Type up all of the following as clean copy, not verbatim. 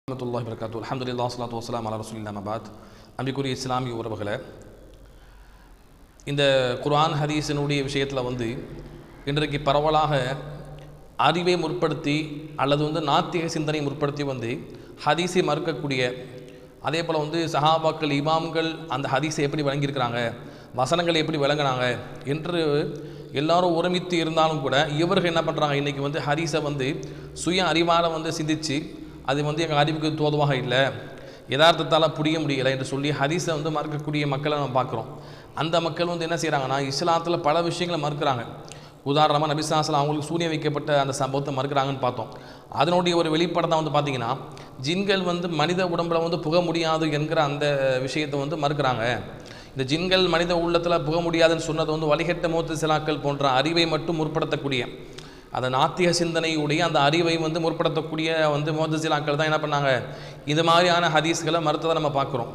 வரஹ்மத்துல்லாஹி வபரகாத்துஹு. அல்ஹம்துலில்லாஹ் ஸலாத்து வஸ்ஸலாமு அலா ரசூலில்லாஹ் மபாத். அன்பிற்குரிய இஸ்லாமிய உறவுகளை, இந்த குர்ஆன் ஹதீஸினுடைய விஷயத்தில் இன்றைக்கு பரவலாக அறிவை முற்படுத்தி அல்லது நாத்திக சிந்தனை முற்படுத்தி ஹதீஸை மறுக்கக்கூடிய, அதே போல் சஹாபாக்கள் இமாம்கள் அந்த ஹதீஸை எப்படி வழங்கியிருக்கிறாங்க, வசனங்களை எப்படி விளங்கினாங்க என்று எல்லாரும் ஒருமித்து இருந்தாலும் கூட இவர்கள் என்ன பண்ணுறாங்க, இன்றைக்கி ஹதீஸை சுய அறிவால் சிந்தித்து அது எங்கள் அறிவுக்கு தோதுவாக இல்லை, யதார்த்தத்தால் புரிய முடியலை என்று சொல்லி ஹதீஸை மறுக்கக்கூடிய மக்களை நம்ம பார்க்குறோம். அந்த மக்கள் என்ன செய்கிறாங்கன்னா, இஸ்லாத்தில் பல விஷயங்களை மறுக்கிறாங்க. உதாரணமாக நபி ஸல்லல்லாஹு அலைஹி வஸல்லம் அவங்களுக்கு சூனியம் வைக்கப்பட்ட அந்த சம்பவத்தை மறுக்கிறாங்கன்னு பார்த்தோம். அதனுடைய ஒரு வெளிப்பாடு தான் பார்த்திங்கன்னா, ஜின்கள் மனித உடம்பில் புக முடியாது என்கிற அந்த விஷயத்தை மறுக்கிறாங்க. இந்த ஜின்கள் மனித உள்ளத்தில் புக முடியாதுன்னு சொன்னது வழிகட்ட முஅ்தஸிலாக்கள் போன்ற அறிவை மட்டும் முற்படுத்தக்கூடிய, அந்த நாத்திக சிந்தனையுடைய அந்த அறிவை முற்படுத்தக்கூடிய முஅ்தஸிலாக்கள் தான் என்ன பண்ணாங்க, இது மாதிரியான ஹதீஸ்களை மறுத்ததை நம்ம பார்க்குறோம்.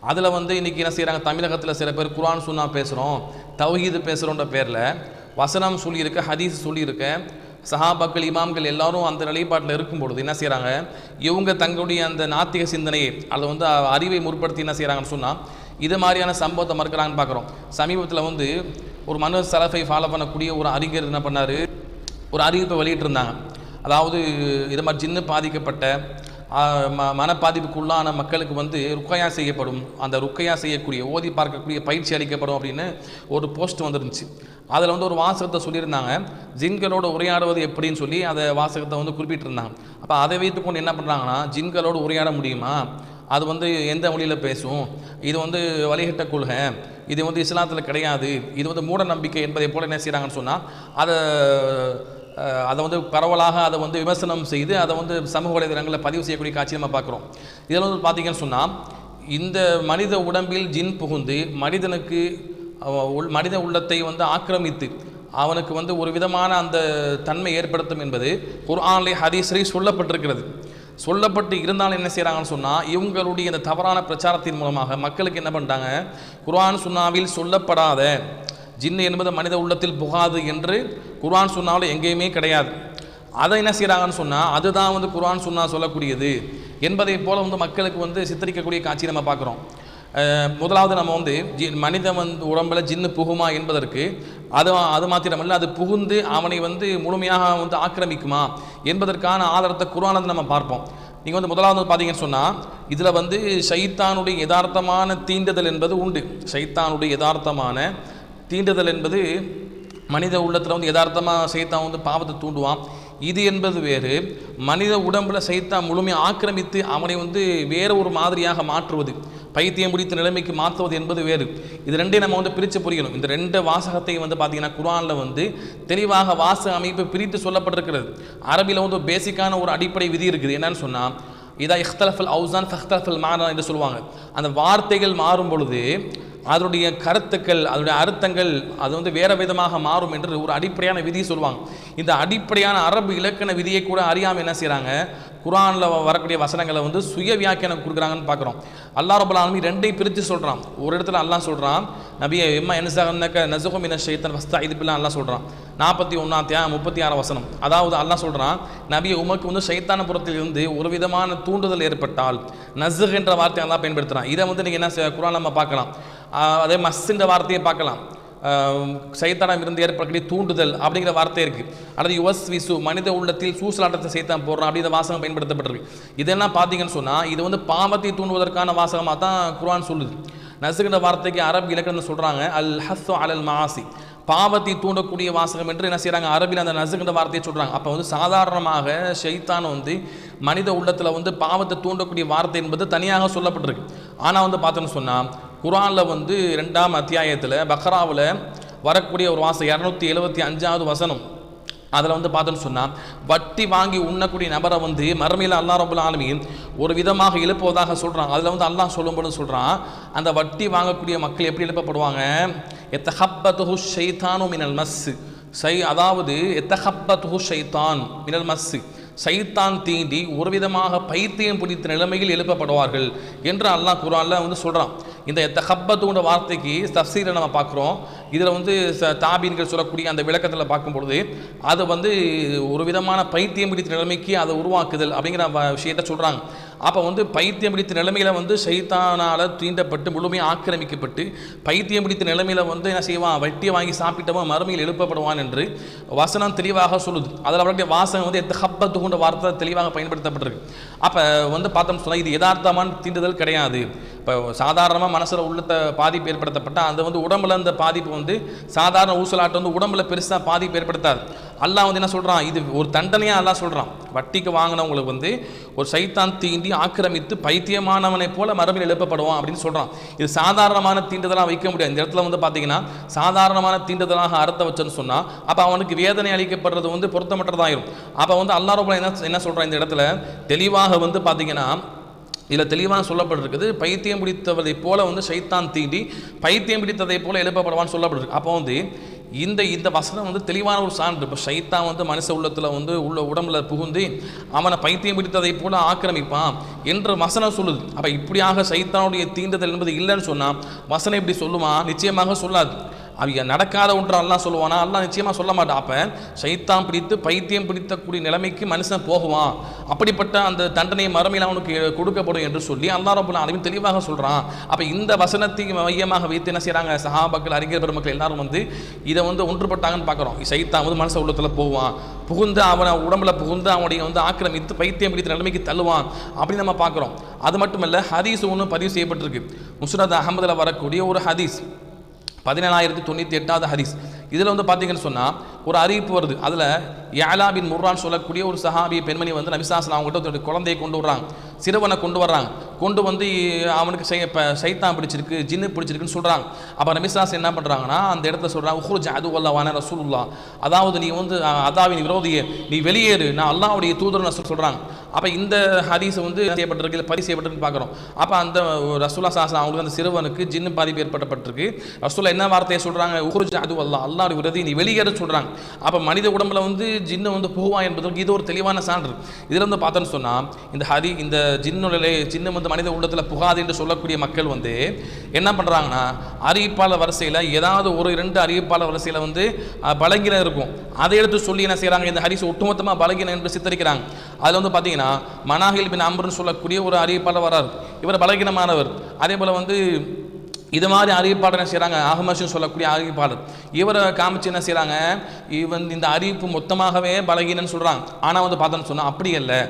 அதில் இன்றைக்கி என்ன செய்கிறாங்க, தமிழகத்தில் சில பேர் குர்ஆன் சுன்னா பேசுகிறோம், தௌஹீது பேசுகிறோன்ற பேரில் வசனம் சொல்லியிருக்க, ஹதீஸ் சொல்லியிருக்க, சஹாபாக்கள் இமாம்கள் எல்லாரும் அந்த நிலைப்பாட்டில் இருக்கும்பொழுது என்ன செய்கிறாங்க, இவங்க தங்களுடைய அந்த நாத்திக சிந்தனையை அதை அறிவை முற்படுத்தி என்ன செய்கிறாங்கன்னு சொன்னால் இது மாதிரியான சம்பவத்தை மறுக்கிறாங்கன்னு பார்க்குறோம். சமீபத்தில் ஒரு மனு சலஃபை ஃபாலோ பண்ணக்கூடிய ஒரு அறிஞர் என்ன பண்ணார், ஒரு அறிவிப்பை வெளியிட்டிருந்தாங்க. அதாவது இது மாதிரி ஜின்னு பாதிக்கப்பட்ட மன பாதிப்புக்குள்ளான மக்களுக்கு ருக்கையா செய்யப்படும், அந்த ருக்கையா செய்யக்கூடிய ஓதி பார்க்கக்கூடிய பயிற்சி அளிக்கப்படும் அப்படின்னு ஒரு போஸ்ட் வந்துருந்துச்சு. அதில் ஒரு வாசகத்தை சொல்லியிருந்தாங்க, ஜின்களோடு உரையாடுவது எப்படின்னு சொல்லி அதை வாசகத்தை குறிப்பிட்டிருந்தாங்க. அப்போ அதை வைத்துக்கொண்டு என்ன பண்ணுறாங்கன்னா, ஜின்களோடு உரையாட முடியுமா, அது எந்த மொழியில் பேசும், இது வழிகட்ட கொள்கை, இது இஸ்லாத்தில் கிடையாது, இது மூட நம்பிக்கை என்பதை போல் என்ன செய்கிறாங்கன்னு சொன்னால் அதை பரவலாக அதை விமர்சனம் செய்து அதை சமூக வலைதளங்களில் பதிவு செய்யக்கூடிய காட்சி நம்ம பார்க்குறோம். இதில் பார்த்தீங்கன்னு சொன்னால், இந்த மனித உடம்பில் ஜின் புகுந்து மனிதனுக்கு மனித உள்ளத்தை ஆக்கிரமித்து அவனுக்கு ஒரு விதமான அந்த தன்மை ஏற்படுத்தும் என்பது குர்ஆனிலே ஹதீஸிலே சொல்லப்பட்டிருக்கிறது. சொல்லப்பட்டு இருந்தாலும் என்ன செய்கிறாங்கன்னு சொன்னால், இவங்களுடைய இந்த தவறான பிரச்சாரத்தின் மூலமாக மக்களுக்கு என்ன பண்ணிட்டாங்க, குர்ஆன் சுன்னாவில் சொல்லப்படாத ஜின்னு என்பது மனித உள்ளத்தில் புகாது என்று குர்ஆன் சுன்னாவில் எங்கேயுமே கிடையாது. அதை என்ன செய்கிறாங்கன்னு சொன்னால், அதுதான் குர்ஆன் சுன்னா சொல்லக்கூடியது என்பதை போல் மக்களுக்கு சித்தரிக்கக்கூடிய காட்சி நம்ம பார்க்குறோம். முதலாவது நம்ம மனித உடம்பில் ஜின்னு புகுமா என்பதற்கு அது மாத்திரமல்ல, அது புகுந்து அவனை முழுமையாக ஆக்கிரமிக்குமா என்பதற்கான ஆதாரத்தை குர்ஆனில் நம்ம பார்ப்போம். நீங்கள் முதலாவது பார்த்தீங்கன்னு சொன்னால், இதில் ஷைத்தானுடைய யதார்த்தமான தீண்டுதல் என்பது உண்டு. ஷைத்தானுடைய யதார்த்தமான தீண்டுதல் என்பது மனித உள்ளத்தில் யதார்த்தமாக சைத்தான் பாவத்தை தூண்டுவான். இது என்பது வேறு. மனித உடம்பில் சைத்தான் முழுமையாக ஆக்கிரமித்து அவனை வேறு ஒரு மாதிரியாக மாற்றுவது, பைத்தியம் முடித்த நிலைமைக்கு மாற்றுவது என்பது வேறு. இது ரெண்டையும் நம்ம பிரித்து புரியணும். இந்த ரெண்டு வாசகத்தை பார்த்தீங்கன்னா குர்ஆனில் தெளிவாக வாசக அமைப்பு பிரித்து சொல்லப்பட்டிருக்கிறது. அரபியில் ஒரு பேசிக்கான ஒரு அடிப்படை விதி இருக்குது. என்னன்னு சொன்னால், இதா இஹ்தலஃபல் அவுசான் ஃபஹ்தலஃபல் மானா என்று சொல்லுவாங்க. அந்த வார்த்தைகள் மாறும் பொழுது அதனுடைய கருத்துக்கள், அதனுடைய அர்த்தங்கள் அது வேறு விதமாக மாறும் என்று ஒரு அடிப்படையான விதியை சொல்லுவாங்க. இந்த அடிப்படையான அரபு இலக்கண விதியை கூட அறியாமல் என்ன செய்கிறாங்க, குர்ஆனில் வரக்கூடிய வசனங்களை சுய வியாக்கியானம் கொடுக்குறாங்கன்னு பார்க்குறோம். அல்லாஹ் ரப்பல் ஆலமீன் ரெண்டையும் பிரித்து சொல்கிறான். ஒரு இடத்துல அல்லாஹ் சொல்கிறான், நபியே எம்மா என்ஸகன்னக நஸுகு மினஷ் ஷைத்தான் ஃபஸ்தஇது பில்லாஹ் அல்லாஹ் சொல்கிறான். 41 36 வசனம். அதாவது அல்லாஹ் சொல்கிறான், நபியை உமக்கு ஷைத்தான புறத்திலிருந்து ஒரு விதமான தூண்டுதல் ஏற்பட்டால், நஸுக் என்ற வார்த்தையை அல்லாஹ் பயன்படுத்துகிறான். இதை நீங்கள் என்ன குர்ஆன் நம்ம பார்க்கலாம். அதே மஸ்ன்ற வார்த்தையை பார்க்கலாம். சைத்தானம் இருந்து ஏற்படக்கூடிய தூண்டுதல் அப்படிங்கிற வார்த்தை இருக்குது. அல்லது யுவஸ் விசு மனித உள்ளத்தில் சூசலாட்டத்தை சைத்தான் போடுறான் அப்படிங்கிற வாசகம் பயன்படுத்தப்பட்டிருக்கு. இதெல்லாம் பார்த்தீங்கன்னு சொன்னால் இது பாவத்தை தூண்டுவதற்கான வாசகமாக தான் குர்ஆன் சொல்லுது. நசுகின்ற வார்த்தைக்கு அரபு இலக்கணம் சொல்கிறாங்க அல் ஹஸ்ஸு அலல் மாசி, பாவத்தை தூண்டக்கூடிய வாசகம் என்று என்ன செய்கிறாங்க, அரபியில் அந்த நசுகின்ற வார்த்தையை சொல்கிறாங்க. அப்போ சாதாரணமாக ஷைத்தான் மனித உள்ளத்தில் பாவத்தை தூண்டக்கூடிய வார்த்தை என்பது தனியாக சொல்லப்பட்டிருக்கு. ஆனால் பார்த்தோன்னு சொன்னால் குர்ஆனில் 2ஆம் அத்தியாயத்தில் பக்ராவில் வரக்கூடிய ஒரு வாசகம் 275வது வசனம். அதில் பார்த்தோன்னு சொன்னால், வட்டி வாங்கி உண்ணக்கூடிய நபரை மறுமையில் அல்லாஹ் ரப்பல் ஆலமீன் ஒரு விதமாக எழுப்புவதாக சொல்கிறான். அதில் அல்லாஹ் சொல்லும்போது சொல்கிறான், அந்த வட்டி வாங்கக்கூடிய மக்கள் எப்படி எழுப்பப்படுவாங்க, எத்தஹப்பத்துஹு ஷைத்தானு மினல் மஸ், அதாவது எத்தஹப்பத்துஹு ஷைத்தான் மினல் மஸ், சைத்தான் தீண்டி ஒரு விதமாக பைத்தியம் பிடித்த நிலைமையில் எழுப்பப்படுவார்கள் என்று அல்லாஹ் குர்ஆனில் சொல்கிறான். இந்த தஹப்பத்துன்ற வார்த்தைக்கு தஃசீரை நம்ம பார்க்குறோம். இதில் தாபீன்கள் சொல்லக்கூடிய அந்த விளக்கத்தில் பார்க்கும்பொழுது அது ஒரு விதமான பைத்தியம் பிடித்த நிலைமைக்கு அதை உருவாக்குதல் அப்படிங்கிற விஷயத்தை சொல்கிறாங்க. அப்போ வந்து பைத்தியம் பிடித்த நிலைமையில் வந்து ஷைத்தானால் தீண்டப்பட்டு முழுமையாக ஆக்கிரமிக்கப்பட்டு பைத்தியம் பிடித்த நிலைமையில் வந்து என்ன செய்வான், வட்டியை வாங்கி சாப்பிட்டவன் மறுமையில் எழுப்பப்படுவான் என்று வசனம் தெளிவாக சொல்லுது. அதில் அவருடைய வாசகம் வந்து எத்தஹப்பத்துகுன்ற வார்த்தை தெளிவாக பயன்படுத்தப்பட்டிருக்கு. அப்போ வந்து பார்த்தோம்னு சொன்னால் இது யதார்த்தமான தீண்டுதல் கிடையாது. இப்போ சாதாரணமாக மனசில் உள்ளத்தை பாதிப்பு ஏற்படுத்தப்பட்டால் அது வந்து உடம்புல அந்த பாதிப்பு வந்து சாதாரண ஊசலாட்டம் வந்து உடம்புல பெருசாக பாதிப்பு ஏற்படுத்தாது. அல்லாஹ் வந்து என்ன சொல்கிறான், இது ஒரு தண்டனையாக அல்லாஹ் சொல்கிறான். வட்டிக்கு வாங்கினவங்களுக்கு வந்து ஒரு சைத்தான் தீண்டி ஆக்கிரமித்து பைத்தியமானவனை போல மறுமையில் எழுப்பப்படுவான் அப்படின்னு சொல்கிறான். இது சாதாரணமான தீண்டுதலாக வைக்க முடியாது. இந்த இடத்துல வந்து பார்த்தீங்கன்னா சாதாரணமான தீண்டுதலாக அர்த்தம் வச்சேன்னு சொன்னால் அப்போ அவனுக்கு வேதனை அளிக்கப்படுறது வந்து பொருத்தமற்றதாயிரும். அப்போ வந்து அல்லாஹ் ரப்பல் என்ன சொல்கிறான் இந்த இடத்துல தெளிவாக வந்து பார்த்தீங்கன்னா இதில் தெளிவாக சொல்லப்பட்டிருக்குது, பைத்தியம் பிடித்தவதை போல வந்து சைத்தான் தீண்டி பைத்தியம் பிடித்ததை போல எழுப்பப்படுவான்னு சொல்லப்பட்டிருக்கு. அப்போ வந்து இந்த வசனம் வந்து தெளிவான ஒரு சான்று. இப்போ சைத்தான் வந்து மனுஷ உள்ளத்தில் வந்து உள்ள உடம்புல புகுந்து அவனை பைத்தியம் பிடித்ததை போல ஆக்கிரமிப்பான் என்று வசனம் சொல்லுது. அப்போ இப்படியாக சைத்தானுடைய தீண்டுதல் என்பது இல்லைன்னு சொன்னால் வசனம் இப்படி சொல்லுமா? நிச்சயமாக சொல்லாது. அவங்க நடக்காத ஒன்று அல்லாஹ் சொல்லுவானா? அல்லாஹ் நிச்சயமாக சொல்ல மாட்டான். அப்போ சைத்தான் பிடித்து பைத்தியம் பிடித்தக்கூடிய நிலைமைக்கு மனுஷன் போகுவான், அப்படிப்பட்ட அந்த தண்டனையை மறுமையில் அவனுக்கு கொடுக்கப்படும் என்று சொல்லி அல்லாஹ் ரப்பல் ஆலமீன் தெளிவாக சொல்கிறான். அப்போ இந்த வசனத்தை மையமாக வைத்து என்ன செய்கிறாங்க சஹாபாக்கள், அறிஞர் பெருமக்கள் எல்லாரும் வந்து இதை வந்து ஒன்றுபட்டாங்கன்னு பார்க்குறோம். சைத்தான் வந்து மனுஷ உள்ளத்தில் போவான், புகுந்து அவனை உடம்புல புகுந்து அவனுடைய வந்து ஆக்கிரமித்து பைத்தியம் பிடித்த நிலைமைக்கு தள்ளுவான் அப்படின்னு நம்ம பார்க்குறோம். அது மட்டும் இல்லை, ஹதீஸ் ஒன்று பதிவு செய்யப்பட்டிருக்கு. முஸ்னத் அஹமதில் வரக்கூடிய ஒரு ஹதீஸ் 1798வது ஹதீஸ். இதில் வந்து பார்த்தீங்கன்னு சொன்னால் ஒரு அறிவிப்பு வருது. அதில் யாலா பின் முர்ரான் சொல்லக்கூடிய ஒரு சஹாபி பெண்மணி வந்து நபி ஸல்லல்லாஹு அலைஹி வஸல்லம் அவங்ககிட்ட குழந்தையை கொண்டு வர்றாங்க, சிறுவனை கொண்டு வர்றாங்க. கொண்டு வந்து அவனுக்கு சைத்தான் பிடிச்சிருக்கு, ஜின்னு பிடிச்சிருக்குன்னு சொல்கிறாங்க. அப்போ நபி ஸல்லல்லாஹு அலைஹி வஸல்லம் என்ன பண்ணுறாங்கன்னா அந்த இடத்துல சொல்கிறாங்க, உஹ்ருஜ் அதுவல்லா வான ரசூலுல்லாஹ், அதாவது நீ வந்து அதாவின் விரோதியே, நீ வெளியேறு, நான் அல்லாஹ்வுடைய தூதர்னு சொல்கிறாங்க. அப்போ இந்த ஹதீஸ் வந்து செய்யப்பட்டிருக்கு, பதிவு செய்யப்பட்டிருக்குன்னு பார்க்குறோம். அப்போ அந்த ரசூலுல்லாஹ் ஸல்லல்லாஹு அலைஹி வஸல்லம் அவங்களுக்கு அந்த சிறுவனுக்கு ஜின்னு பாதிப்பு ஏற்பட்டப்பட்டிருக்கு. ரசூலுல்லாஹ் என்ன வார்த்தையை சொல்கிறாங்க, உஹ்ருஜ் அதுவல்லா, அல்லாஹ்வுடைய விரோதி நீ வெளியேறு சொல்கிறாங்க. அப்போ மனித உடம்புல வந்து ஜின்னு வந்து போவா என்பதற்கு இது ஒரு தெளிவான சான்று. இதில் வந்து பார்த்தோன்னு சொன்னால் இந்த ஜின்னு வந்து மனித உள்ளத்தில் புகாது என்று சொல்லக்கூடிய மக்கள் வந்து என்ன பண்ணுறாங்கன்னா அறிவிப்பாளர் வரிசையில் ஏதாவது ஒரு 2 அறிவிப்பாளர் வரிசையில் வந்து பலகீனம் இருக்கும், அதை எடுத்து சொல்லி என்ன செய்கிறாங்க, இந்த ஹதீஸ் ஒட்டுமொத்தமாக பலகீனம் என்று சித்தரிக்கிறாங்க. அதில் வந்து பார்த்தீங்கன்னா மனாஹில் பின் அம்ருன்னு சொல்லக்கூடிய ஒரு அறிவிப்பாளர் வரார், இவர் பலகீனமானவர். அதே போல் வந்து இது மாதிரி அறிவிப்பாளர் என்ன செய்கிறாங்க, அஹ்மஷ்னு சொல்லக்கூடிய அறிவிப்பாளர், இவரை காமிச்சு என்ன செய்கிறாங்க, இந்த அறிவிப்பு மொத்தமாகவே பலகீனன்னு சொல்கிறாங்க. ஆனால் வந்து பார்த்தோன்னு சொன்னால் அப்படி இல்லை.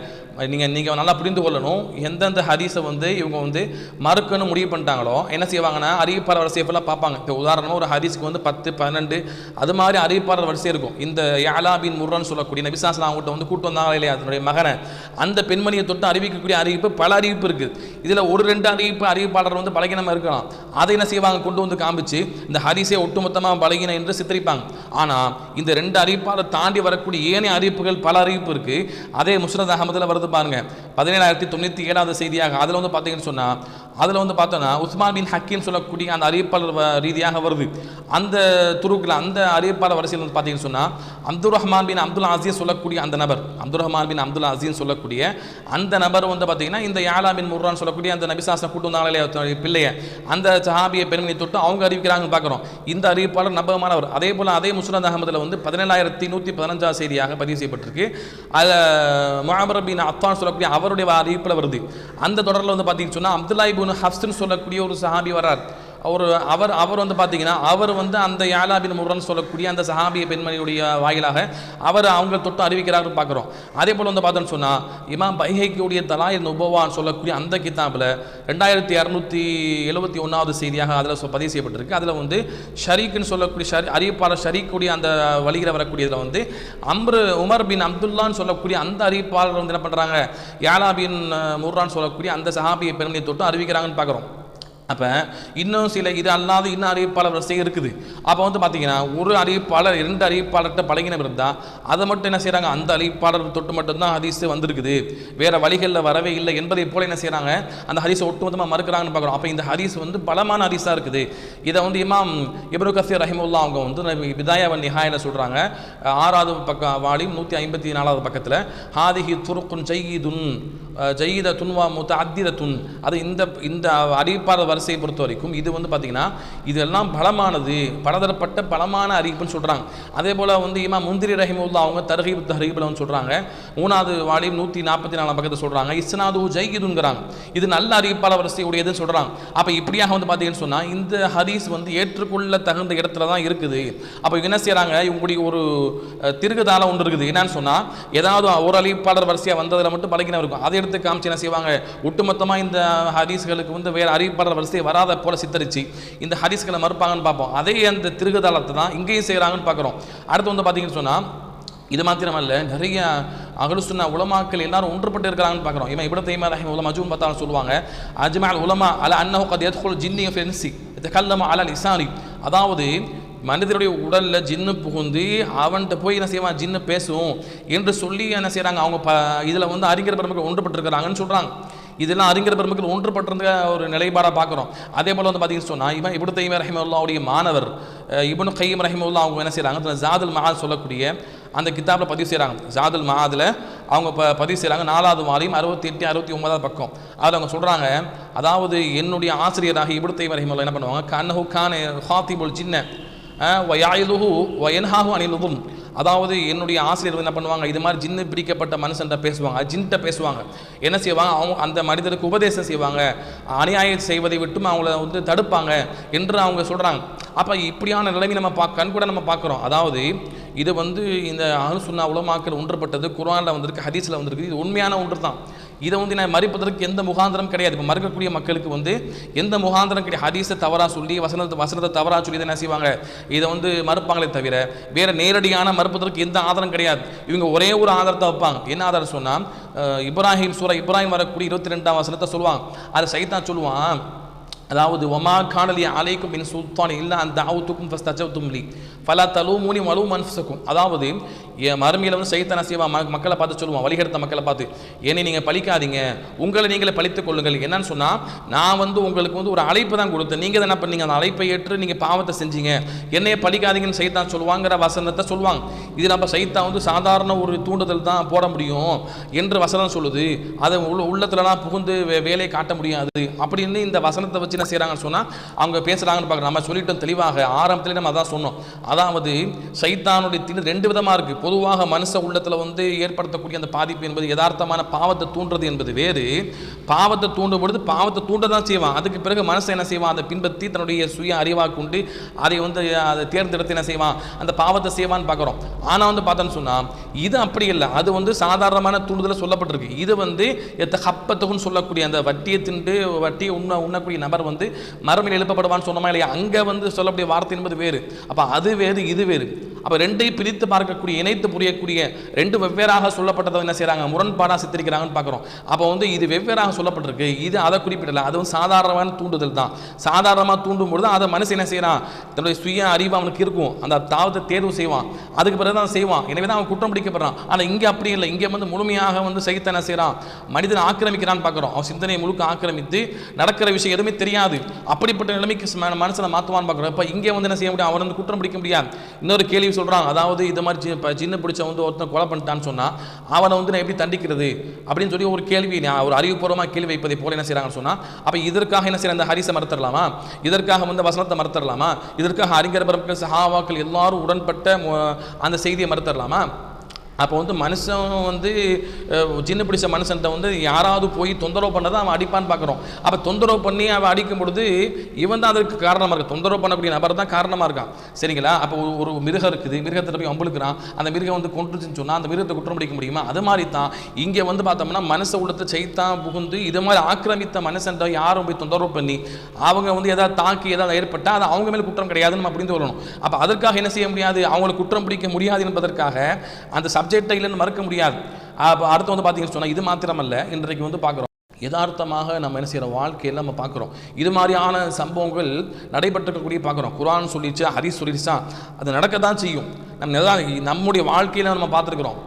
நீங்கள் நல்லா புரிந்து கொள்ளணும், எந்தெந்த ஹதீஸை வந்து இவங்க வந்து மறுக்கணும் முடிவு பண்ணிட்டாங்களோ என்ன செய்வாங்கன்னா அறிவிப்பாளர் வரிசையை ஃபுல்லாக பார்ப்பாங்க. இப்போ உதாரணமாக ஒரு ஹதீஸுக்கு வந்து 10, 12 அது மாதிரி அறிவிப்பாளர் வரிசை இருக்கும். இந்த யாலா பின் முர்ரான்னு சொல்லக்கூடிய நபி ஸல்லல்லாஹு அலைஹி வஸல்லம் அவங்ககிட்ட வந்து கூட்டு வந்தாங்க இல்லையா, அதனுடைய மகனை, அந்த பெண்மணியை தொட்டு அறிவிக்கக்கூடிய அறிவிப்பு பல அறிவிப்பு இருக்குது. இதில் ஒரு 2 அறிவிப்பாளர் வந்து பலகீனமாக இருக்கலாம், அதை என்ன செய்வாங்க கொண்டு வந்து காமிச்சு இந்த ஹதீஸை ஒட்டுமொத்தமாக பலகீனம் என்று சித்தரிப்பாங்க. ஆனால் இந்த 2 அறிவிப்பாளர் தாண்டி வரக்கூடிய ஏனைய அறிவிப்புகள் பல அறிவிப்பு இருக்குது. அதே முஸ்னத் அஹமதில் வருது பாருங்க, 1797வது செய்தியாக. அதில் வந்து பார்த்தீங்கன்னு சொன்னால் அதில் வந்து பார்த்தோன்னா உஸ்மான் பின் ஹக்கீம் சொல்லக்கூடிய அந்த அறிவிப்பாளர் ரீதியாக வருது. அந்த துருக்கில் அந்த அறிவிப்பாளர் வரிசையில் வந்து பார்த்தீங்கன்னு சொன்னால் அப்துல் ரஹ்மான் பின் அப்துல் அசீஸ் சொல்லக்கூடிய அந்த நபர், அப்துல் ரஹ்மான் பின் அப்துல் அசீஸ் சொல்லக்கூடிய அந்த நபர் வந்து பார்த்தீங்கன்னா இந்த யாலா பின் முர்ரான் சொல்லக்கூடிய அந்த நபி ஸல்லல்லாஹு அலைஹி வஸல்லம் கூட்டு வந்தாங்களே பிள்ளைய, அந்த சஹாபியை பெருமையை தொட்டு அவங்க அறிவிக்கிறாங்கன்னு பார்க்குறோம். இந்த அறிவிப்பாளர் நம்பகமானவர். அதே போல் அதே முஸ்னத் அஹமதில் வந்து 17115வது செய்தியாக பதிவு செய்யப்பட்டிருக்கு. அதில் முஅமர் பின் அத்தான் சொல்லக்கூடிய அவருடைய அறிவிப்பில் வருது. அந்த தொடரில் வந்து பார்த்தீங்கன்னு சொன்னால் அப்துல்லா இப்னு ஹஃப்ஸ்னு சொல்லக்கூடிய ஒரு சஹாபி வரார். அவர் வந்து பார்த்தீங்கன்னா அவர் வந்து அந்த யாலா பின் முர்ரான் சொல்லக்கூடிய அந்த சஹாபிய பெண்மணியுடைய வாயிலாக அவங்க தொட்டு அறிவிக்கிறார்கள் பார்க்குறோம். அதே போல் வந்து பார்த்தோன்னு சொன்னால் இமாம் பைஹக்கியுடைய தலாயில் நுபவான்னு சொல்லக்கூடிய அந்த கிதாபில் 2271வது செய்தியாக அதில் பதிவு செய்யப்பட்டிருக்கு. அதில் வந்து ஷரீக்குன்னு சொல்லக்கூடிய அறிவிப்பாளர் ஷரீக்குடைய அந்த வழியில் வரக்கூடியதில் வந்து உமர் பின் அப்துல்லான்னு சொல்லக்கூடிய அந்த அறிவிப்பாளர் வந்து என்ன பண்ணுறாங்க, யாலா பின் முர்ரான் சொல்லக்கூடிய அந்த சஹாபிய பெண்மணியை தொட்டு அறிவிக்கிறாங்கன்னு பார்க்குறோம். அப்போ இன்னும் சில இது அல்லாத இன்னும் அறிவிப்பாளர் வரிசை இருக்குது. அப்போ வந்து பார்த்தீங்கன்னா ஒரு அறிவிப்பாளர் 2 அறிவிப்பாளர்கிட்ட பழகினம் இருந்தால் அதை மட்டும் என்ன செய்கிறாங்க, அந்த அறிவிப்பாளர் தொட்டு மட்டும்தான் ஹதீஸ் வந்திருக்குது, வேறு வழிகளில் வரவே இல்லை என்பதை போல என்ன செய்கிறாங்க, அந்த ஹதீஸை ஒட்டுமொத்தமாக மறுக்கிறாங்கன்னு பார்க்குறோம். அப்போ இந்த ஹதீஸ் வந்து பலமான ஹதீஸாக இருக்குது. இதை வந்து இமாம் இப்னு கஸீர் ரஹிமஹுல்லாஹ் அவங்க வந்து பிதாயா வன் நிஹாயால சொல்கிறாங்க, 6வது வால்யூம் 154வது பக்கத்தில், ஹாதிஹி துருக்குன் ஜயீதத்துன் வ முத்தஅத்திதத்துன், அது இந்த அறிவிப்பாளர் வரிசையை பொறுத்த வரைக்கும் இது வந்து பார்த்தீங்கன்னா இதெல்லாம் பலமானது, பலதரப்பட்ட பலமான அறிவிப்புன்னு சொல்கிறாங்க. அதே போல் வந்து இமாம் முந்திரி ரஹிமஹுல்லாஹ் அவங்க தர்ஹீப் தஹ்ரீப்ல வந்து சொல்கிறாங்க, 3வது வால்யூம் 144 பக்கத்தில் சொல்கிறாங்க. இஸ்னாது ஜையிதுங்கிறாங்க, இது நல்ல அறிவிப்பாளர் வரிசை உடையதுன்னு சொல்கிறாங்க. அப்போ இப்படியாக வந்து பார்த்தீங்கன்னு சொன்னால் இந்த ஹதீஸ் வந்து ஏற்றுக்கொள்ள தகுந்த இடத்துல தான் இருக்குது. அப்போ என்ன செய்கிறாங்க, இவங்களுடைய ஒரு திருகுதால ஒன்று இருக்குது. என்னன்னு சொன்னால் ஏதாவது ஒரு அறிவிப்பாளர் வரிசையாக வந்ததில் மட்டும் பழகின இருக்கும், அதை எடுத்து காமிச்சு என்ன செய்வாங்க, ஒட்டுமொத்தமாக இந்த ஹதீஸ்களுக்கு வந்து வேறு அறிவிப்பாளர் வரிசை வராத போல சித்தரித்து இந்த ஹதீஸ்களை மறுப்பாங்கன்னு பார்ப்போம். அதே அந்த திருகுதாலத்தை தான் இங்கேயும் செய்கிறாங்கன்னு பார்க்குறோம். அடுத்து வந்து பார்த்தீங்கன்னு சொன்னால் இது மாத்திரமல்ல, நிறைய அஹ்லு சுன்னா உலமாக்கள் எல்லாரும் ஒன்றுபட்டு இருக்கிறாங்கன்னு பார்க்குறோம். இவன் இப்னு தய்மிய்யா ரஹிமஹுல்லாஹ் மஜ்மூ பார்த்தாலும் சொல்லுவாங்க, அஜ்மஅல் உலமா அலா அன்னஹு கத் யத்குல் ஜின்னி ஃபி இன்சி யதகல்லமு அலா லிசானி. அதாவது மனிதனுடைய உடலில் ஜின்னு புகுந்து அவன்கிட்ட போய் என்ன செய்வான், ஜின்னு பேசும் என்று சொல்லி என்ன செய்கிறாங்க, அவங்க இதில் வந்து அறிஞர் பெருமக்கள் ஒன்றுபட்டுருக்கிறாங்கன்னு சொல்கிறாங்க. இதெல்லாம் அறிஞர் பெருமக்கள் ஒன்றுபட்டிருந்த ஒரு நிலைப்பாடாக பார்க்குறோம். அதே போல் வந்து பார்த்தீங்கன்னு சொன்னால் இவன் இப்னு தய்மிய்யா ரஹிமஹுல்லாஹ்வுடைய மாணவர் இப்னு கையிம் ரஹிமஹுல்லாஹ் அவங்க என்ன செய்கிறாங்க, ஜாதுல் மஆத் சொல்லக்கூடிய அந்த கிதாபில் பதிவு செய்கிறாங்க. ஜாதுல் மஆதில் அவங்க பதிவு செய்கிறாங்க, 4வது வால்யூம் 68 69 பக்கம். அதில் அவங்க சொல்கிறாங்க, அதாவது என்னுடைய ஆசிரியராக இப்னு தய்மிய்யா ரஹிமஹுல்லாஹ் என்ன பண்ணுவாங்க, கன்னஹு கான ஹாத்திபுல் ஜின்ன வயாயிலுஹு வயன்ஹாஹு அனில் லுதும். அதாவது என்னுடைய ஆசிரியர் என்ன பண்ணுவாங்க, இது மாதிரி ஜின்னு பிடிக்கப்பட்ட மனுஷன்ட்ட பேசுவாங்க, ஜின்ட்ட பேசுவாங்க, என்ன செய்வாங்க, அவங்க அந்த மனிதருக்கு உபதேசம் செய்வாங்க, அநியாயம் செய்வதை விட்டும் அவங்கள வந்து தடுப்பாங்க என்று அவங்க சொல்கிறாங்க. அப்போ இப்படியான நிலைமை நம்ம கண்கூட நம்ம பார்க்குறோம். அதாவது இது வந்து இந்த அஹ்லு சுன்னா உலமாக்கள் ஒன்றுபட்டது குர்ஆனில் வந்திருக்கு, ஹதீஸில் வந்திருக்கு, இது உண்மையான ஒன்று தான். இதை வந்து நான் மறுப்பதற்கு எந்த முகாந்திரம் கிடையாது. இப்போ மறுக்கக்கூடிய மக்களுக்கு வந்து எந்த முகாந்திரம் கிடையாது. ஹதீஸை தவறாக சொல்லி வசனத்தை தவறாக சொல்லி என்ன செய்வாங்க, இதை வந்து மறுப்பாங்களே தவிர வேறு நேரடியான மறுப்பதற்கு எந்த ஆதாரம் கிடையாது. இவங்க ஒரே ஒரு ஆதாரத்தை வைப்பாங்க. என்ன ஆதாரம் சொன்னால், இப்ராஹிம் சூரா இப்ராஹிம் வரக்கூடிய 22ஆம் வசனத்தை சொல்லுவாங்க. அது சைத்தான் சொல்லுவான், அதாவது ஒமா காணலி அலைக்கும் மின் சுல்தான் இல்லை அந்த தாவுத்துக்கும் ஃபஸ்தஜப்தும் லி ஃபலா தலூமுனி வலூமு அன்ஃபுஸக்கும். அதாவது மறுமையில் வந்து சைத்தான் செய்வான், மக்களை பார்த்து சொல்லுவான், வழிகெடுத்த மக்களை பார்த்து, என்னை நீங்கள் பழிக்காதீங்க, உங்களை நீங்களே பழித்துக் கொள்ளுங்கள். என்னன்னு சொன்னால், நான் வந்து உங்களுக்கு வந்து ஒரு அழைப்பு தான் கொடுத்தேன், நீங்கள் என்ன பண்ணீங்க, அந்த அழைப்பை ஏற்று நீங்கள் பாவத்தை செஞ்சீங்க, என்னையே பழிக்காதீங்கன்னு சைத்தான் சொல்லுவாங்கிற வசனத்தை சொல்லுவாங்க. இது நம்ம சைத்தான் வந்து சாதாரண ஒரு தூண்டுதல் தான் போட முடியும் என்று வசனம் சொல்லுது, அதை உள்ளத்துலலாம் புகுந்து வேலையை காட்ட முடியாது அப்படின்னு இந்த வசனத்தை வச்சு என்ன செய்கிறாங்கன்னு சொன்னால் அவங்க பேசுகிறாங்கன்னு பார்க்குறோம். நம்ம சொல்லிட்டோம் தெளிவாக, ஆரம்பத்திலே நம்ம அதான் சொன்னோம். அதாவது சைத்தானுடைய தீண்டு 2 விதமாக இருக்குது. பொதுவாக மனுஷ உள்ளத்தில் வந்து ஏற்படுத்தக்கூடிய அந்த பாதிப்பு என்பது யதார்த்தமான பாவத்தை தூண்டுறது என்பது வேறு. பாவத்தை தூண்டும் பொழுது பாவத்தை தூண்ட தான் செய்வான், அதுக்கு பிறகு மனுஷன் என்ன செய்வான், அதை பின்பற்றி தன்னுடைய சுய அறிவாக கொண்டு அதை வந்து அதை தேர்ந்தெடுத்து என்ன செய்வான், அந்த பாவத்தை செய்வான்னு பார்க்குறோம். ஆனால் வந்து பார்த்தோன்னு சொன்னால் இது அப்படி இல்லை, அது வந்து சாதாரணமான தூண்டுதலில் சொல்லப்பட்டிருக்கு. இது வந்து ஹப்பத்துக்குன்னு சொல்லக்கூடிய அந்த வட்டியை உண்ணக்கூடிய நபர் வந்து மறுமையில் எழுப்பப்படுவான்னு சொன்னோமா இல்லையா, அங்கே வந்து சொல்லக்கூடிய வார்த்தை என்பது வேறு. அப்போ அது வேறு இது வேறு. அப்போ ரெண்டையும் பிரித்து பார்க்கக்கூடிய இணைத்து புரியக்கூடிய 2 வெவ்வேறாக சொல்லப்பட்டதை என்ன செய்கிறாங்க, முரண்பாடாக சித்தரிக்கிறாங்கன்னு பார்க்குறோம். அப்போ வந்து இது வெவ்வேறாக சொல்லப்பட்டிருக்கு, இது அதை குறிப்பிடலை, அதுவும் சாதாரணமான தூண்டுதல் தான். சாதாரணமாக தூண்டும் பொழுது அதை மனுஷன் என்ன செய்யறான், தன்னுடைய சுய அறிவு அவனுக்கு இருக்கும், அந்த தாவத்தை தேர்வு செய்வான், அதுக்கு பிறகு தான் செய்வான். எனவே தான் அவன் குற்றம் பிடிக்கப்படுறான். ஆனால் இங்கே அப்படி இல்லை, இங்கே வந்து முழுமையாக வந்து சைத்தான் என்ன செய்கிறான், மனிதன் ஆக்கிரமிக்கிறான்னு பார்க்குறோம். அவன் சிந்தனையை முழுக்க ஆக்கிரமித்து நடக்கிற விஷயம் எதுவுமே தெரியாது, அப்படிப்பட்ட நிலைமைக்கு மனுஷனை மாற்றுவான்னு பார்க்குறோம். இப்போ இங்கே வந்து என்ன செய்ய முடியும், அவன் வந்து குற்றம் பிடிக்க முடியாது. இன்னொரு கேள்வி சொல்கிறாங்க, அதாவது இது மாதிரி சின்ன பிடிச்ச வந்து ஒருத்தன் கொலை பண்ணிட்டான்னு சொன்னால் அவனை வந்து நான் எப்படி தண்டிக்கிறது அப்படின்னு சொல்லி ஒரு கேள்வி, ஒரு அறிவுபூர்வமாக கேள்வி வைப்பதை போல என்ன செய்கிறாங்கன்னு சொன்னால், அப்போ இதற்காக என்ன செய்ய அந்த ஹரிசை மறுத்தரலாமா, இதற்காக வந்து வசனத்தை மறுத்தரலாமா, இதற்காக அறிஞர் பெருமக்கள் சஹாபாக்கள் எல்லாரும் உடன்பட்ட அந்த செய்தியை மறுத்தரலாமா? அப்போ வந்து மனுஷன் வந்து ஜின்னு பிடிச்ச மனுஷன்ட்ட வந்து யாராவது போய் தொந்தரவு பண்ணதை அவன் அடிப்பான்னு பார்க்குறோம். அப்போ தொந்தரவு பண்ணி அவன் அடிக்கும் பொழுது இவன் தான் அதற்கு காரணமாக இருக்கான், தொந்தரவு பண்ணக்கூடிய நபர் தான் காரணமாக இருக்கான். சரிங்களா? அப்போ ஒரு மிருகம் இருக்குது, மிருகத்தில் போய் அம்புழுக்கிறான், அந்த மிருகம் வந்து கொண்டுச்சுன்னு சொன்னால் அந்த மிருகத்தை குற்றம் பிடிக்க முடியுமா? அது மாதிரி தான் இங்கே வந்து பார்த்தோம்னா மனுஷ உள்ளத்தை சைத்தான் புகுந்து இது மாதிரி ஆக்கிரமித்த மனுஷன்ட்ட யாரும் போய் தொந்தரவு பண்ணி அவங்க வந்து ஏதாவது தாக்கி ஏதாவது ஏற்பட்டால் அது அவங்க மேலே குற்றம் கிடையாதுன்னு நம்ம அப்படின்னு வரணும். அப்போ அதற்காக என்ன செய்ய முடியாது, அவங்களை குற்றம் பிடிக்க முடியாது என்பதற்காக அந்த சப்ஜெக்டை இல்லைன்னு மறுக்க முடியாது. அடுத்து வந்து பார்த்தீங்கன்னு சொன்னால் இது மாத்திரமல்ல, இன்றைக்கு வந்து பார்க்குறோம் யதார்த்தமாக நம்ம என்ன செய்கிற வாழ்க்கையில் நம்ம பார்க்குறோம் இது மாதிரியான சம்பவங்கள் நடைபெற்றிருக்கக்கூடிய பார்க்குறோம். குர்ஆன் சொல்லிச்சு, ஹதீஸ் சொல்லிடுச்சா, அது நடக்க தான் செய்யும். நம்முடைய வாழ்க்கையில் நம்ம பார்த்துருக்குறோம்.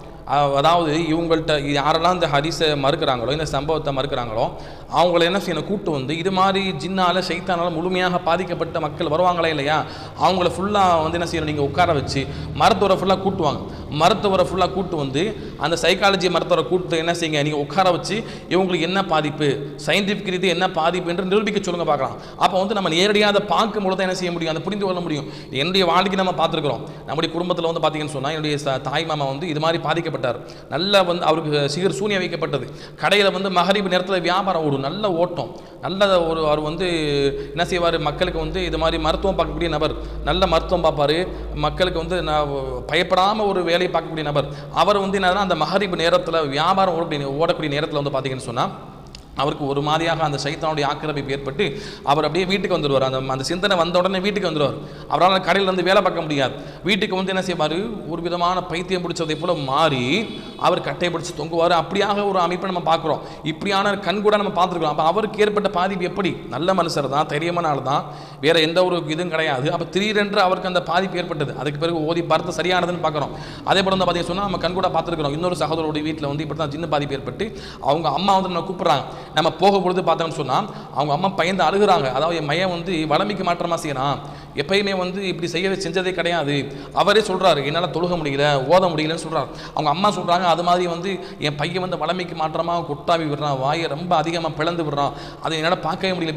அதாவது இவங்கள்ட்ட யாரெல்லாம் இந்த ஹதீஸை மறுக்கிறாங்களோ, இந்த சம்பவத்தை மறுக்கிறாங்களோ, அவங்கள என்ன செய்யணும், கூட்டு வந்து இது மாதிரி ஜின்னால் சைத்தானால் முழுமையாக பாதிக்கப்பட்ட மக்கள் வருவாங்களே இல்லையா, அவங்கள ஃபுல்லாக வந்து என்ன செய்யணும், நீங்கள் உட்கார வச்சு மருத்துவரை ஃபுல்லாக கூட்டுவாங்க. மருத்துவரை ஃபுல்லாக கூட்டு வந்து அந்த சைக்காலஜி மருத்துவரை கூட்டு என்ன செய்யுங்க, நீங்கள் உட்கார வச்சு இவங்களுக்கு என்ன பாதிப்பு, சயின்டிஃபிக் ரீதி என்ன பாதிப்பு என்று நிரூபிக்க சொல்லுங்க பார்க்கலாம். அப்போ வந்து நம்ம நேரடியாக அதை பார்க்கும் பொழுது என்ன செய்ய முடியும், அதை புரிந்து கொள்ள முடியும். என்னுடைய வாழ்க்கை நம்ம பார்த்துருக்கிறோம். நம்முடைய குடும்பத்தில் வந்து பார்த்தீங்கன்னு சொன்னால் என்னுடைய தாய் மாமா வந்து இது மாதிரி பாதிக்கப்பட்டார். நல்லா வந்து அவருக்கு சிகர் சூனிய வைக்கப்பட்டது. கடையில் வந்து மகரிப் நேரத்தில் வியாபாரம் ஓடும், நல்ல ஓட்டம், நல்ல அவர் வந்து என்ன செய்வார், மக்களுக்கு வந்து இது மாதிரி மருத்துவம் பார்க்கக்கூடிய நபர், நல்ல மருத்துவம் பார்ப்பார், மக்களுக்கு வந்து பயப்படாமல் ஒரு வேலையை பார்க்கக்கூடிய நபர். அவர் வந்து என்னன்னா அந்த மகரிப் நேரத்தில் வியாபாரம் ஓடக்கூடிய நேரத்தில் வந்து பார்த்தீங்கன்னு சொன்னால் அவருக்கு ஒரு மாதிரியாக அந்த சைத்தானுடைய ஆக்கிரமிப்பு ஏற்பட்டு அவர் அப்படியே வீட்டுக்கு வந்துடுவார். அந்த சிந்தனை வந்த உடனே வீட்டுக்கு வந்துடுவார். அவரால் கடையில் வந்து வேலை பார்க்க முடியாது. வீட்டுக்கு வந்து என்ன செய்வார், ஒரு விதமான பைத்தியம் பிடிச்சதை போல மாறி அவர் கட்டையை பிடிச்சி தொங்குவார். அப்படியாக ஒரு அமைப்பை நம்ம பார்க்குறோம். இப்படியான கண் கூட நம்ம பார்த்துருக்கோம். அப்போ அவருக்கு ஏற்பட்ட பாதிப்பு எப்படி, நல்ல மனுஷர் தான், தைரியமான ஆள் தான், வேற எந்த ஒரு இதுவும் கிடையாது. அப்போ திடீரென்று அவருக்கு அந்த பாதிப்பு ஏற்பட்டது. அதுக்கு பிறகு ஓதி பார்த்து சரியானதுன்னு பார்க்குறோம். அதே போல வந்து பார்த்தீங்கன்னா சொன்னால் நம்ம கண் கூட பார்த்துருக்கிறோம். இன்னொரு சகோதரோடைய வீட்டில் வந்து இப்படி தான் ஜின்னு பாதிப்பு ஏற்பட்டு அவங்க அம்மா வந்து நம்ம கூப்பிட்றாங்க. நம்ம போகும்பொழுது பார்த்தோம்னு சொன்னால் அவங்க அம்மா பயந்து அழுகுறாங்க. அதாவது என் மையன் வந்து வளமைக்கு மாற்றமாக செய்யறான், எப்பயுமே வந்து இப்படி செஞ்சதே கிடையாது. அவரே சொல்கிறாரு என்னால் தொழுக முடியல, ஓத முடியலன்னு சொல்கிறார். அவங்க அம்மா சொல்கிறாங்க அது மாதிரி வந்து என் பையன் வந்து வளமைக்கு மாற்றமாக கொட்டாவி விடுறான், வாயை ரொம்ப அதிகமாக பிளந்து விடுறான், அதை என்னால் பார்க்கவே முடியல,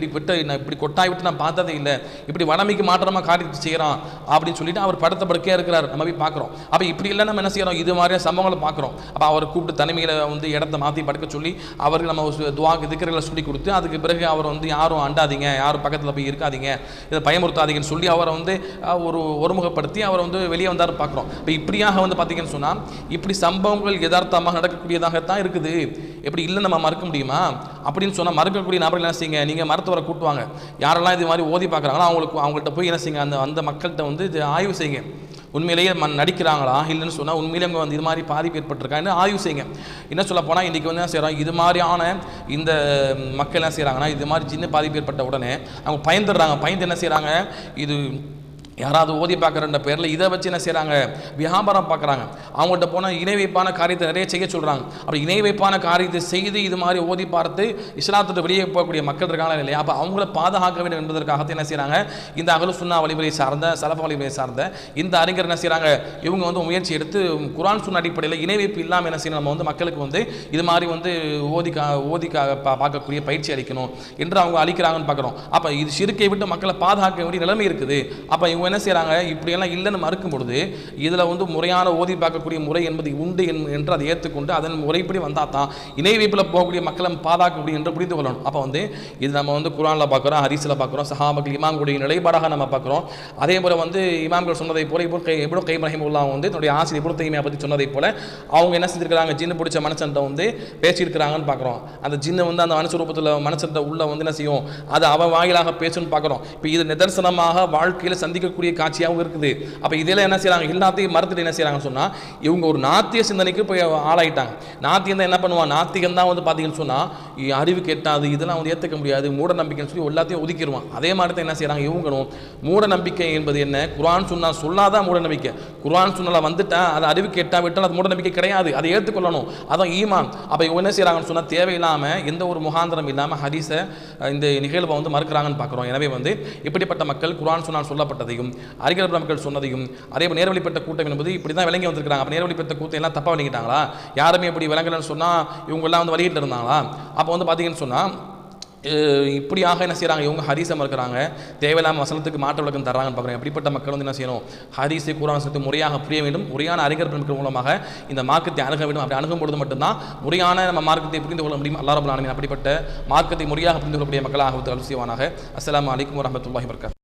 இப்படி கொட்டாய் விட்டு நான் பார்த்ததே இல்லை, இப்படி வளமைக்கு மாற்றமாக காரியத்தை செய்கிறான் அப்படின்னு சொல்லிட்டு அவர் படுத்த படுக்கையாக இருக்கிறார். நம்ம போய் பார்க்குறோம். அப்போ இப்படி இல்லை நம்ம என்ன செய்கிறோம், இது மாதிரியான சம்பவங்களை பார்க்குறோம். அப்போ அவர் கூப்பிட்டு தனிமையில் வந்து இடத்த மாற்றி படுக்க சொல்லி அவருக்கு நம்ம துவாக்கு திக்கர்களை சொல்லி கொடுத்து அதுக்கு பிறகு அவர் வந்து யாரும் அண்டாதீங்க, யாரும் பக்கத்தில் போய் இருக்காதீங்க, இதை பயமுறுத்தாதீங்கன்னு சொல்லி அவரை வந்து ஒருமுகப்படுத்தி அவர் வந்து வெளியே வந்தார் பார்க்குறோம். இப்போ இப்படியாக வந்து பார்த்தீங்கன்னு சொன்னால் இப்படி சம்பவங்கள் யதார்த்தமாக நடக்கக்கூடியதாகத்தான் இருக்குது. எப்படி இல்லை நம்ம மறுக்க முடியுமா அப்படின்னு சொன்னால் மறுக்கக்கூடிய நபர்கள் என்ன செய்யுங்க, நீங்கள் மருத்துவரை கூட்டுவாங்க. யாரெல்லாம் இது மாதிரி ஓதி பார்க்குறாங்களோ அவங்கள்ட்ட போய் என்ன செய்யுங்க, அந்த மக்கள்கிட்ட வந்து இது ஆய்வு செய்யுங்க. உண்மையிலேயே நடிக்கிறாங்களா இல்லைன்னு சொன்னால் உண்மையிலே அவங்க வந்து இது மாதிரி பாதிப்பு ஏற்பட்டிருக்காங்க ஆய்வு செய்யுங்க. என்ன சொல்ல போனால் இன்றைக்கி வந்து என்ன செய்கிறாங்க, இது மாதிரியான இந்த மக்கள் என்ன செய்கிறாங்கன்னா இது மாதிரி சின்ன பாதிப்பு ஏற்பட்ட உடனே அவங்க பயந்து என்ன செய்கிறாங்க, இது யாராவது ஓதி பார்க்குறன்ற பேரில் இதை வச்சு என்ன செய்கிறாங்க, வியாபாரம் பார்க்குறாங்க. அவங்கள்ட்ட போனால் இணை வைப்பான காரியத்தை நிறைய செய்ய சொல்கிறாங்க. அப்படி இணை வைப்பான காரியத்தை செய்து இது மாதிரி ஓதி பார்த்து இஸ்லாத்தை வெளியே போகக்கூடிய மக்கள் இருக்காங்களா இல்லையா, அப்போ அவங்கள பாதுகாக்க வேண்டும் என்பதற்காக என்ன செய்கிறாங்க, இந்த அகலு சுன்னா வழிமுறை சார்ந்த சலஃப் வழிமுறை சார்ந்த இந்த அறிஞர் என்ன செய்கிறாங்க, இவங்க வந்து முயற்சி எடுத்து குர்ஆன் சுன்னா அடிப்படையில் இணை வைப்பு இல்லாமல் என்ன செய்யணும், நம்ம வந்து மக்களுக்கு வந்து இது மாதிரி வந்து ஓதி பார்க்கக்கூடிய பயிற்சி அளிக்கணும் என்று அவங்க அளிக்கிறாங்கன்னு பார்க்குறோம். அப்போ இது ஷிர்க்கை விட்டு மக்களை பாதுகாக்க வேண்டிய நிலைமை இருக்குது. அப்போ இவங்க என்ன செய்கிறாங்க, இப்படியெல்லாம் இல்லைன்னு மறுக்கும் பொழுது இதில் வந்து முறையான ஓதி பார்க்கக்கூடிய முறை என்பது உண்டு என்று அதை ஏற்றுக்கொண்டு அதன் முறைப்படி வந்தால் தான் இணை வைப்பில் போகக்கூடிய மக்களை பாதுகாக்கக்கூடிய என்று புரிந்து கொள்ளணும். அப்போ வந்து இது நம்ம வந்து குர்ஆனில் பார்க்குறோம், ஹதீஸில் பார்க்குறோம், சஹாபாக்கள் இமாம்களுடைய நிலைப்பாடாக நம்ம பார்க்குறோம். அதே போல் வந்து இமாம்கள் சொன்னதை போல இப்னு கைம் ரஹிமஹுல்லாஹ் வந்து என்னுடைய ஆசிரியர் இப்னு தைமியா பற்றி சொன்னதை போல அவங்க என்ன செஞ்சிருக்கிறாங்க, ஜின்னு பிடிச்ச மனுஷன்ட்ட வந்து பேசியிருக்கிறாங்கன்னு பார்க்குறோம். அந்த ஜின்னு வந்து அந்த மனுஷ ரூபத்தில் மனுஷன்ட்ட உள்ள வந்து என்ன செய்யும், அது அவன் வாயிலாக பேசுன்னு பார்க்குறோம். இப்போ இது நிதர்சனமாக வாழ்க்கையில் சந்திக்கக்கூடிய காட்சியாகவும் இருக்குது. அப்போ இதெல்லாம் என்ன செய்யறாங்க, எல்லாத்தையும் மறுத்துட்டு என்ன செய்யறாங்கன்னு சொன்னா இவங்க ஒரு நாத்திய சிந்தனைக்கு போய் ஆளாயிட்டாங்க. நாத்தியம் தான் என்ன பண்ணுவான், நாத்திகம் தான் வந்து பார்த்தீங்கன்னு சொன்னா அறிவு கெட்டாது, இதெல்லாம் வந்து ஏற்றுக்க முடியாது, மூட நம்பிக்கைன்னு சொல்லி எல்லாத்தையும் ஒதுக்கிடுவான். அதே மாதிரி தான் என்ன செய்யறாங்க இவங்களும், மூட நம்பிக்கை என்பது என்ன, குர்ஆன் சுன்னா சொல்லாதான் மூட நம்பிக்கை. குர்ஆன் சுன்னால வந்துட்டா அது அறிவு கெட்டா விட்டால் அது மூட நம்பிக்கை கிடையாது, அதை ஏற்றுக்கொள்ளணும், அதான் ஈமான். அப்போ இவங்க என்ன செய்யறாங்கன்னு சொன்னா தேவையில்லாமல் எந்த ஒரு முகாந்திரம் இல்லாமல் ஹதீஸை இந்த நிகழ்வை வந்து மறுக்கிறாங்கன்னு பார்க்குறோம். எனவே வந்து இப்படிப்பட்ட மக்கள் குர்ஆன் சுன்னா சொல்லப்பட்டதையும் அறிஞர் மக்கள் சொன்னதையும் அதே போல் நேர்வழிப்பட்ட கூட்டம் என்பது இப்படி தான் விளங்கி வந்திருக்காங்க. அப்போ நேர்வழிப்பட்ட கூட்டம் எல்லாம் தப்பாக விளங்கிட்டாங்களா, யாருமே இப்படி விளங்கலன்னு சொன்னால் இவங்கெல்லாம் வந்து வழிகிட்டு இருந்தாங்களா? அப்போ வந்து பார்த்தீங்கன்னு சொன்னால் இப்படியாக என்ன செய்கிறாங்க, இவங்க ஹதீஸை மறுக்கிறாங்க, தேவையில்லாமல் வசனத்துக்கு மாற்ற விளக்கம் தர்றாங்கன்னு பார்க்குறேன். அப்படிப்பட்ட மக்கள் வந்து என்ன செய்யணும், ஹதீஸை குர்ஆன் வசனத்தை முறையாக புரிய வேண்டும், முறையான அறிஞர் பெருமக்கள் மூலமாக இந்த மார்க்கத்தை அணுக வேண்டும். அப்படி அணுகும் பொழுது மட்டும்தான் முறையான நம்ம மார்க்கத்தை புரிந்து கொள்ள முடியும். அல்லாஹ் ரப்பல் ஆலமீன் அப்படிப்பட்ட மார்க்கத்தை முறையாக புரிந்து கொள்ளக்கூடிய மக்களாக செய்வானாக. அஸ்ஸலாமு அலைக்கும் வரஹ்மத்துல்லாஹி வபரகாத்துஹு.